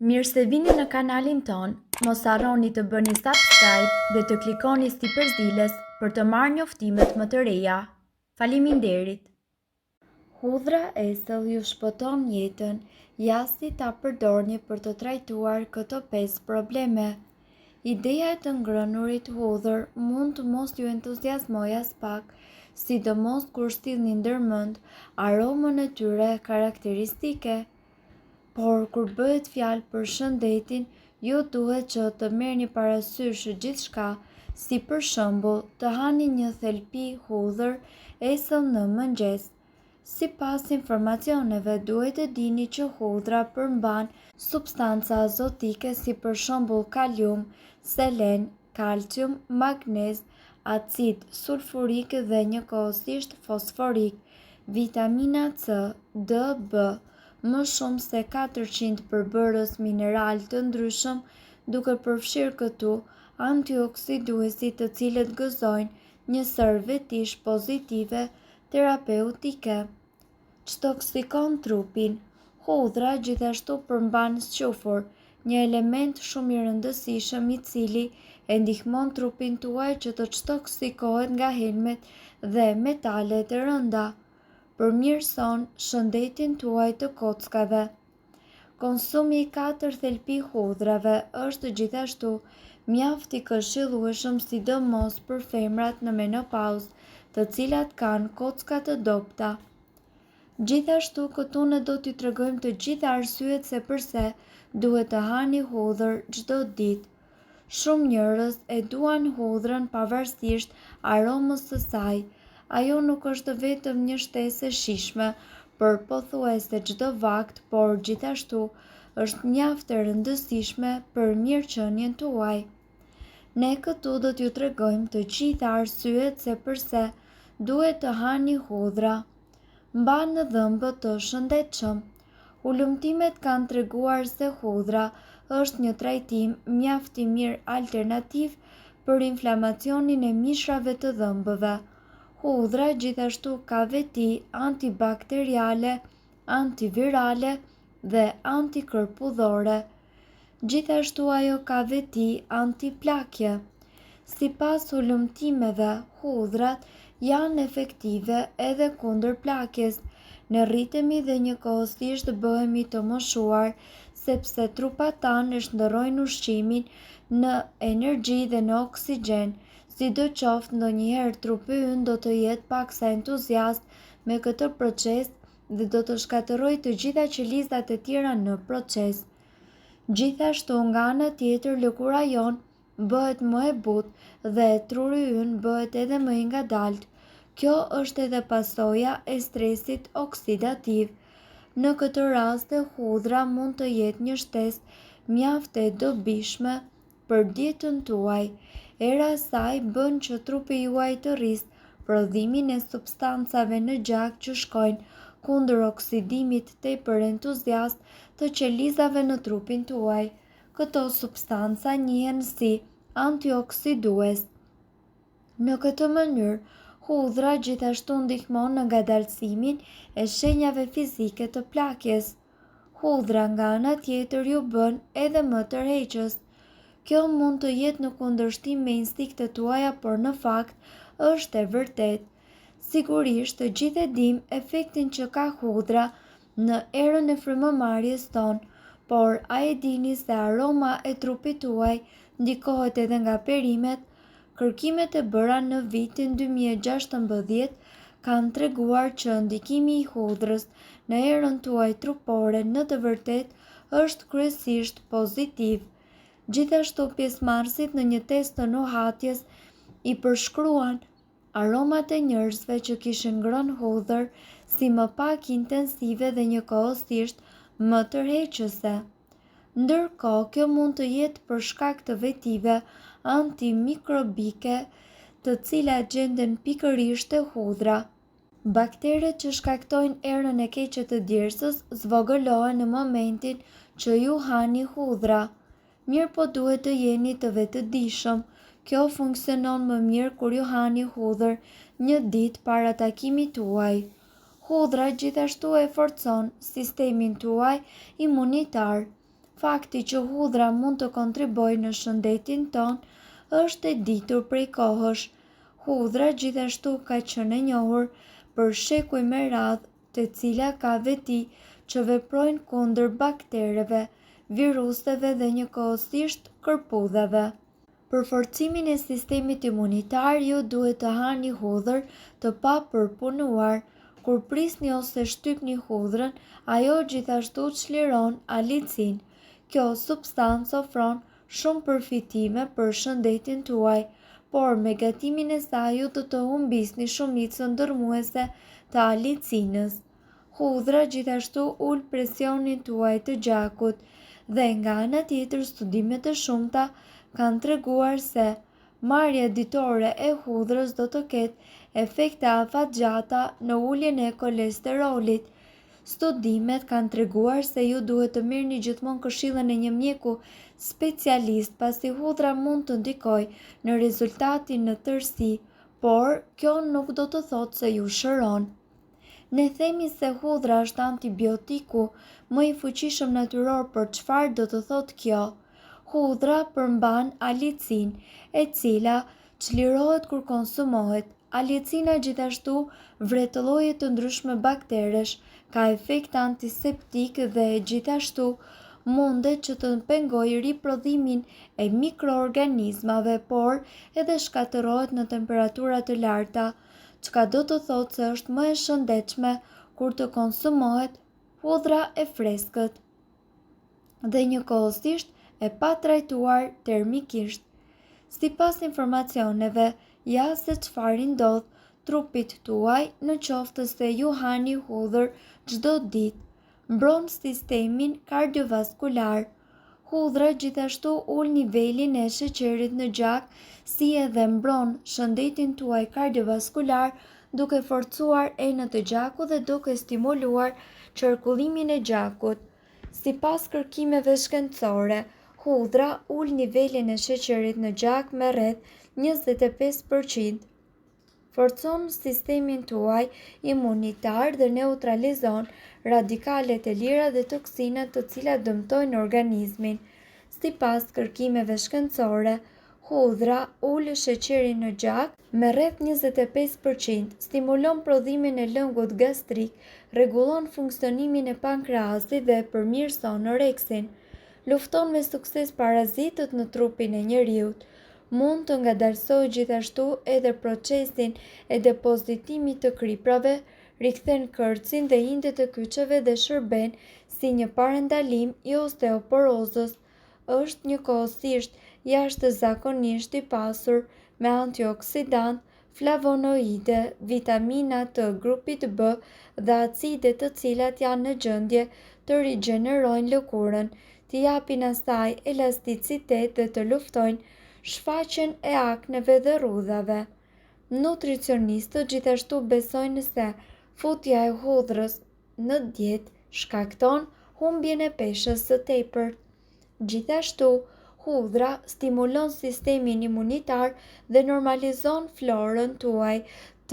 Mirë se vini në kanalin ton, mos harroni të bëni subscribe dhe të klikoni si përzieles për të marrë njoftimet më të reja. Faleminderit! Hudhra ecëll ju shpëton jetën, jasti ta përdorni për të trajtuar këto 5 probleme. Ideja e të ngrënurit hudhër mund të mos ju entuziazmojë as pak, sidomos kur sillni ndërmend aromën e tyre karakteristike. Por kur bëhet fjalë për shëndetin, ju duhet që të merrni parasysh gjithçka, si për shembull të hani një thelpi hudhër ecëll në mëngjes. Sipas informacioneve, duhet të dini që hudhra përmban substanca azotike si për shembull kalium, selen, kalcium, magnez, acid sulfurik dhe njëkohësisht fosforik, vitamina C, D, B, më shumë se 400 përbërës mineral të ndryshëm, duke përfshirë këtu antioksiduesi të cilët gëzojnë një sër vetish pozitive terapeutike. Çtoksikon trupin. Hudhra gjithashtu përmban squfur, një element shumë i rëndësishëm i cili e ndihmon trupin tuaj që të çtoksikohet nga helmet dhe metalet e rënda. Përmirëson shëndetin tuaj të kockave. Konsumi i 4 thelpi hudhrave është gjithashtu mjaft i këshillueshëm sidomos për femrat në menopauzë, të cilat kanë kocka të dobta. Gjithashtu këtu ne do t'i tregojmë të gjitha arsyet se pse duhet të hani hudhër çdo ditë. Shumë njerëz e duan hudhrën pavarësisht aromës së saj. Ajo nuk është vetëm një shtesë e shijshme për pothuajse çdo vakt, por gjithashtu është mjaft e rëndësishme për mirëqenien tuaj. Ne këtu do t'ju tregojmë të gjitha arsyet se pse duhet të hani hudhra. Mban në dhëmbë të shëndetshëm. Ulëmtimet kanë treguar se hudhra është një trajtim mjaft i mirë alternativ për inflamacionin e mishrave të dhëmbëve. Hudhra gjithashtu ka veti antibakteriale, antivirale dhe antikërpudhore. Gjithashtu ajo ka veti antiplakje. Sipas ulëmtimeve, hudhrat janë efektive edhe kundër plakjes. Ne rritemi dhe njëkohësisht bëhemi të moshuar, sepse trupat tanë e shndërrojnë ushqimin në energji dhe në oksigjen. Sidoqoftë ndonjëherë trupi ynë do të jetë paksa entuziast me këtë proces dhe do të shkatërrojë të gjitha qelizat e tjera në proces. Gjithashtu nga ana tjetër lëkura jonë bëhet më e butë dhe truri ynë bëhet edhe më i ngadalt. Kjo është edhe pasoja e stresit oksidativ. Në këtë rast hudhra mund të jetë një shtesë mjaft e dobishme për dietën tuaj. Era e saj bën që trupi juaj të rrisë prodhimin e substancave në gjak që shkojnë kundër oksidimit tepër entuziast të qelizave në trupin tuaj. Këto substanca njihen si antioksidues. Në këtë mënyrë, hudhra gjithashtu ndihmon në ngadalësimin e shenjave fizike të plakjes. Hudhra nga ana tjetër ju bën edhe më tërheqës. Kjo mund të jetë në kundërshtim me instiktet tuaja, por në fakt është e vërtet. Sigurisht të gjithë e dim efektin që ka hudhra në erën e frymëmarrjes tonë, por a e dini se aroma e trupit tuaj ndikohet edhe nga perimet? Kërkimet e bëra në vitin 2016 kanë treguar që ndikimi i hudhrës në erën tuaj trupore në të vërtetë është kryesisht pozitiv. Gjithashtu pjesëmarrësit në një test të nuhatjes i përshkruan aromat e njerëzve që kishin ngrënë hudhër si më pak intensive dhe njëkohësisht më tërheqëse. Ndërkohë, kjo mund të jetë për shkak të vetive antimikrobike të cilat gjenden pikërisht te hudhra. Bakteret që shkaktojnë erën e keqe të djersës zvogëlohen në momentin që ju hani hudhra. Mirë po duhet të jeni të vetëdijshëm. Kjo funksionon më mirë kur ju hani hudhër një ditë para takimit tuaj. Hudhra gjithashtu e forcon sistemin tuaj imunitar. Fakti që hudhra mund të kontribojë në shëndetin tonë është e ditur prej kohësh. Hudhra gjithashtu ka qenë e njohur për shekuj me radhë, të cila ka veti që veprojnë kundër baktereve, viruseve dhe njëkohësisht kërpudhave. Për forcimin e sistemit imunitar, ju duhet të hani hudhër të papërpunuar. Kur prisni ose shtypni hudhrën, ajo gjithashtu çliron alicin. Kjo substancë ofron shumë përfitime për shëndetin tuaj, por me gatimin e saj ju do të humbisni shumicën ndërmuese të alicinës. Hudhra gjithashtu ul presionin tuaj të gjakut dhe nga ana tjetër studimet e shumta kanë treguar se marrja ditore e hudhrës do të ketë efekte afatgjata në uljen e kolesterolit. Studimet kanë treguar se ju duhet të merrni gjithmonë këshillën e një mjeku specialist, pasi hudhra mund të ndikojë në rezultatin në tërësi, por kjo nuk do të thotë se ju shëron. Ne themi se hudhra është antibiotiku më i fuqishëm natyror, por çfarë do të thotë kjo? Hudhra përmban alicin, e cila çlirohet kur konsumohet. Alicina gjithashtu vret lloje të ndryshme bakteresh, ka efekt antiseptik dhe gjithashtu mundet që të pengojë riprodhimin e mikroorganizmave, por edhe shkatërohet në temperatura të larta, çka do të thotë se është më e shëndetshme kur të konsumohet hudhra e freskët dhe njëkohësisht e pa trajtuar termikisht. Sipas informacioneve, ja se çfarë ndodh trupit tuaj në qoftë se ju hani hudhër çdo ditë. Mbron sistemin kardiovaskular. Hudhra gjithashtu ul nivelin e sheqerit në gjak, si edhe mbron shëndetin tuaj kardiovaskular duke forcuar enët e gjakut dhe duke stimuluar qarkullimin e gjakut. Sipas kërkimeve shkencore, hudhra ul nivelin e sheqerit në gjak me rreth 25%. Forcon sistemin tuaj imunitar dhe neutralizon radikalet e lira dhe toksinat të cilat dëmtojnë organizmin. Sipas kërkimeve shkencore, hudhra ul sheqerin në gjak me rreth 25%, stimulon prodhimin e lëngut gastrik, rregullon funksionimin e pankreasit dhe përmirëson oreksin. Lufton me sukses parazitët në trupin e njeriut. Mund të ngadalsojë gjithashtu edhe procesin e depozitimit të kriprave, rikthen kërcin dhe indet e kyçeve dhe shërben si një parandalim i osteoporozës. Është njëkohësisht jashtëzakonisht i pasur me antioksidant, flavonoide, vitamina të grupit B dhe acide të cilat janë në gjendje të rigjenerojnë lëkurën, të japin asaj elasticitet dhe të luftojnë shfaqjen e akneve dhe rrudhave. Nutricionistët gjithashtu besojnë se futja e hudhrës në dietë shkakton humbjen e peshës së tepërt. Gjithashtu, hudhra stimulon sistemin imunitar dhe normalizon florën tuaj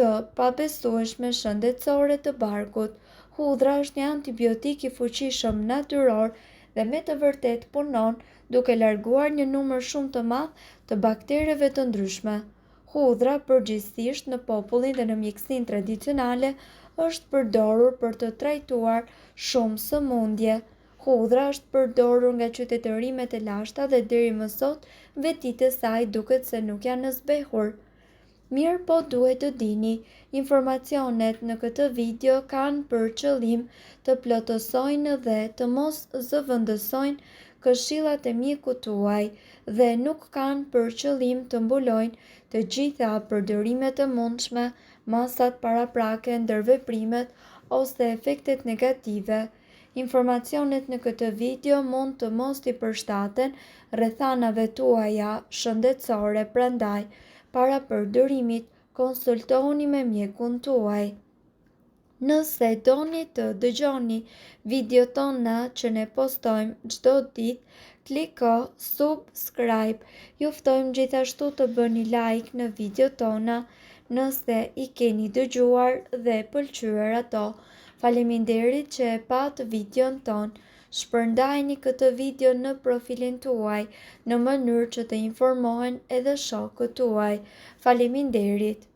të pabesueshme shëndetësore të barkut. Hudhra është një antibiotik i fuqishëm natyror dhe me të vërtetë punon duke larguar një numër shumë të madh të baktereve të ndryshme. Hudhra përgjithsisht në popullin dhe në mjekësinë tradicionale është përdorur për të trajtuar shumë sëmundje. Hudhra është përdorur nga qytetërimet e lashta dhe deri më sot vetit e saj duket se nuk janë zbehur. Mirë po duhet të dini, informacionet në këtë video kanë për qëllim të plotësojnë dhe të mos zëvendësojnë këshillat e mjekut tuaj dhe nuk kanë për qëllim të mbulojnë të gjitha përdorimet e mundshme, masat paraprake, ndërveprimet ose efektet negative. Informacionet në këtë video mund të mos i përshtaten rrethanave tuaja shëndetësore, prandaj para përdorimit konsultohuni me mjekun tuaj. Nëse doni të dëgjoni video tona që ne postojmë çdo ditë, kliko subscribe. Ju ftojmë gjithashtu të bëni like në video tona nëse i keni dëgjuar dhe pëlqyer ato. Faleminderit që e patë videon ton. Shpërndajni këtë video në profilin tuaj në mënyrë që të informohen edhe shokët tuaj. Faleminderit.